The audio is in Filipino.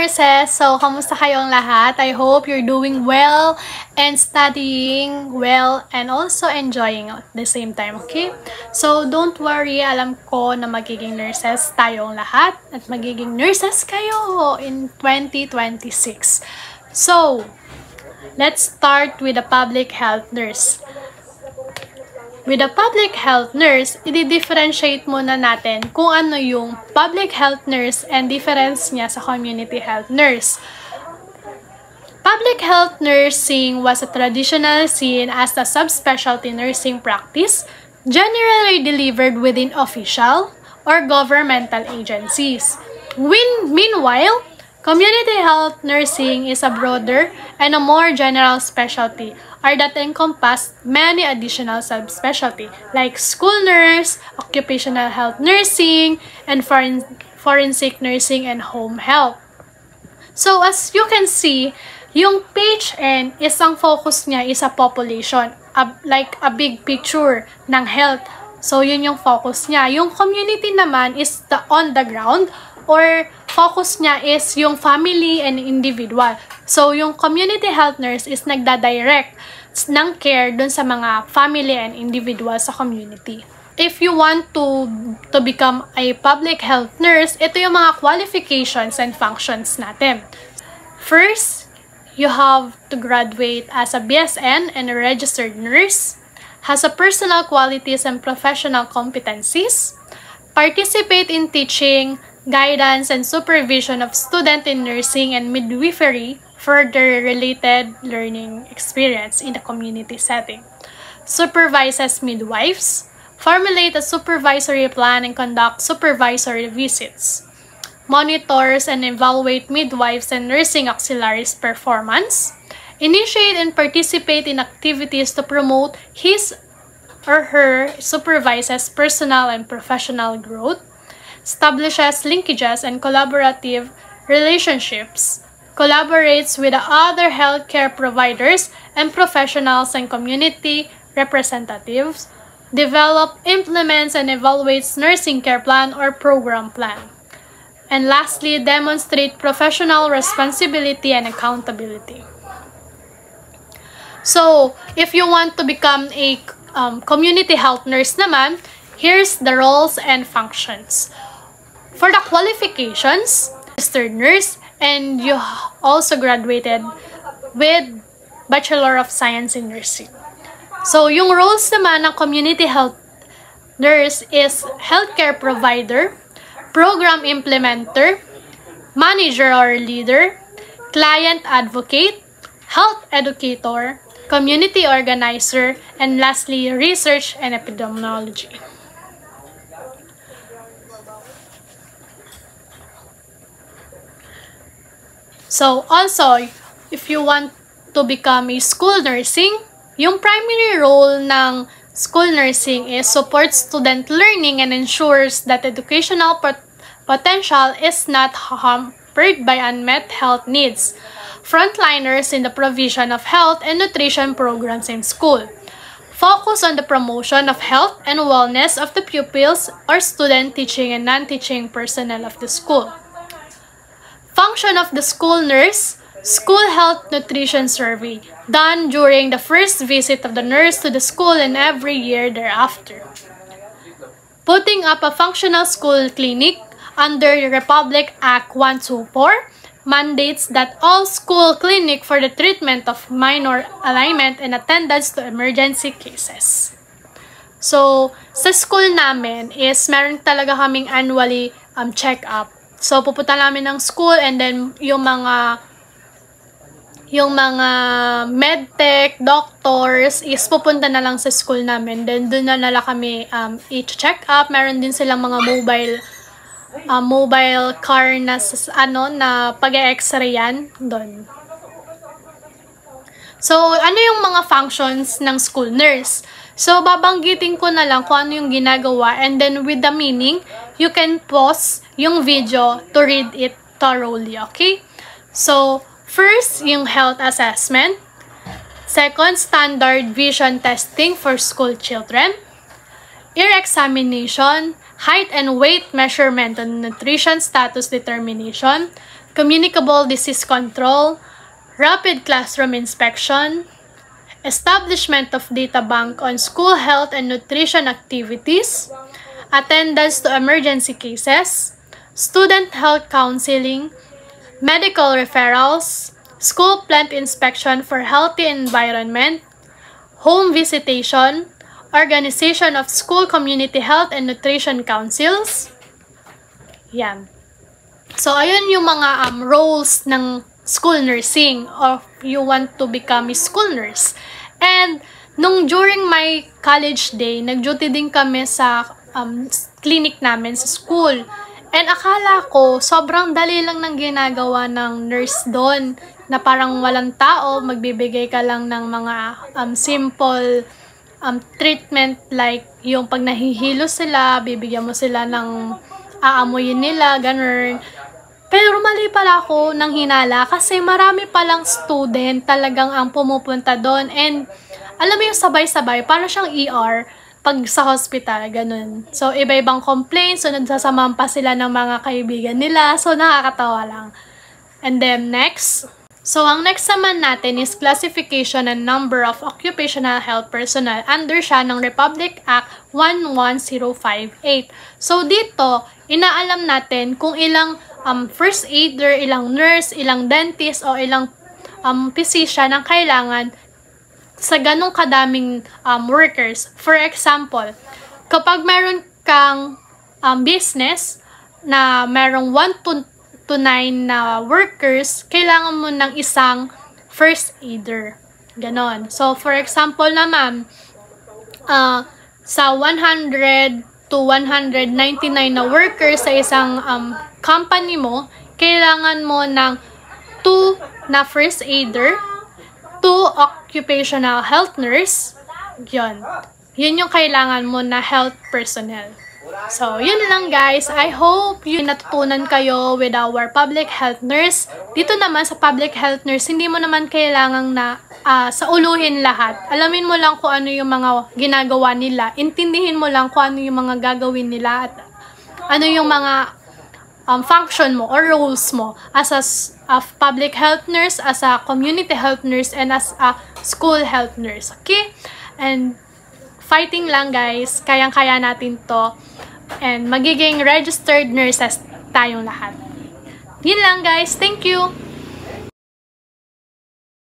nurses! So, kamusta kayong lahat? I hope you're doing well and studying well and also enjoying at the same time, okay? So, don't worry. Alam ko na magiging nurses tayong lahat at magiging nurses kayo in 2026. So, let's start with a public health nurse. With a public health nurse, i-differentiate muna natin kung ano yung public health nurse and difference niya sa community health nurse. Public health nursing was a traditional seen as a subspecialty nursing practice generally delivered within official or governmental agencies. Meanwhile, community health nursing is a broader and a more general specialty or that encompass many additional subspecialty like school nurse, occupational health nursing, and forensic nursing and home health. So as you can see, yung PHN, isang focus niya is a population, like a big picture ng health. So yun yung focus niya. Yung community naman is on the ground or focus niya is yung family and individual. So, yung community health nurse is nagda-direct ng care dun sa mga family and individual sa community. If you want to become a public health nurse, ito yung mga qualifications and functions natin. First, you have to graduate as a BSN and a registered nurse, has a personal qualities and professional competencies, participate in teaching, guidance, and supervision of student in nursing and midwifery for their related learning experience in the community setting. Supervises midwives, formulate a supervisory plan and conduct supervisory visits. Monitors and evaluate midwives and nursing auxiliaries' performance. Initiate and participate in activities to promote his or her supervisor's personal and professional growth. Establishes linkages and collaborative relationships, collaborates with the other healthcare providers and professionals and community representatives, develop, implements, and evaluates nursing care plan or program plan. And lastly, demonstrate professional responsibility and accountability. So, if you want to become a community health nurse naman, here's the roles and functions. For the qualifications, registered nurse, and you also graduated with Bachelor of Science in Nursing. So, yung roles naman ng community health nurse is healthcare provider, program implementer, manager or leader, client advocate, health educator, community organizer, and lastly, research and epidemiology. So, also, if you want to become a school nursing, yung primary role ng school nursing is support student learning and ensures that educational potential is not hampered by unmet health needs. Frontliners in the provision of health and nutrition programs in school. Focus on the promotion of health and wellness of the pupils or student teaching and non-teaching personnel of the school. Function of the school nurse, school health nutrition survey, done during the first visit of the nurse to the school and every year thereafter. Putting up a functional school clinic under the Republic Act 124, mandates that all school clinic for the treatment of minor alignment and attendance to emergency cases. So, sa school namin is meron talaga kaming annually check-up. So, pupunta namin ng school and then yung mga medtech, doctors is pupunta na lang sa school namin. Then, doon na nila kami i-check up. Meron din silang mga mobile car na na pag-e-x-rayan doon. So, ano yung mga functions ng school nurse? So, babanggitin ko na lang kung ano yung ginagawa and then with the meaning, you can pause yung video to read it thoroughly, okay? So, first, yung health assessment. Second, standard vision testing for school children. Ear examination, height and weight measurement and nutrition status determination. communicable disease control, rapid classroom inspection, establishment of data bank on school health and nutrition activities, attendance to emergency cases, student health counseling, medical referrals, school plant inspection for healthy environment, home visitation, organization of school community health and nutrition councils. Yan. So, ayun yung mga roles ng school nursing or you want to become a school nurse. And, during my college day, nag-duty din kami sa clinic namin sa school. And akala ko, sobrang dali lang ng ginagawa ng nurse doon na parang walang tao, magbibigay ka lang ng mga simple treatment like yung pag nahihilo sila, bibigyan mo sila ng aamuyin nila, ganun. Pero mali pala ako ng hinala kasi marami palang student talagang ang pumupunta doon and alam mo yung sabay-sabay, parang siyang ER pag sa hospital, ganun. So, iba-ibang complaints, so nagsasamahan pa sila ng mga kaibigan nila, so nakakatawa lang. And then next, so ang next naman natin is classification and number of occupational health personnel. Under siya ng Republic Act 11058. So dito, inaalam natin kung ilang first aider, ilang nurse, ilang dentist, o ilang physician ang kailangan sa ganong kadaming workers. For example, kapag meron kang business na merong 1 to 9 na workers, kailangan mo ng isang first aider. Ganon. So, for example naman, sa 100 to 199 na workers sa isang company mo, kailangan mo ng 2 na first aider, 2 occupational health nurse, yun. Yun yung kailangan mo na health personnel. So, yun lang guys. I hope you natutunan kayo with our public health nurse. Dito naman sa public health nurse, hindi mo naman kailangang na sauluhin lahat. Alamin mo lang kung ano yung mga ginagawa nila. Intindihin mo lang kung ano yung mga gagawin nila at ano yung mga function mo or roles mo as a public health nurse, as a community health nurse, and as a school health nurse. Okay? And fighting lang guys. Kayang-kaya natin to. And magiging registered nurses tayong lahat. Yun lang guys. Thank you!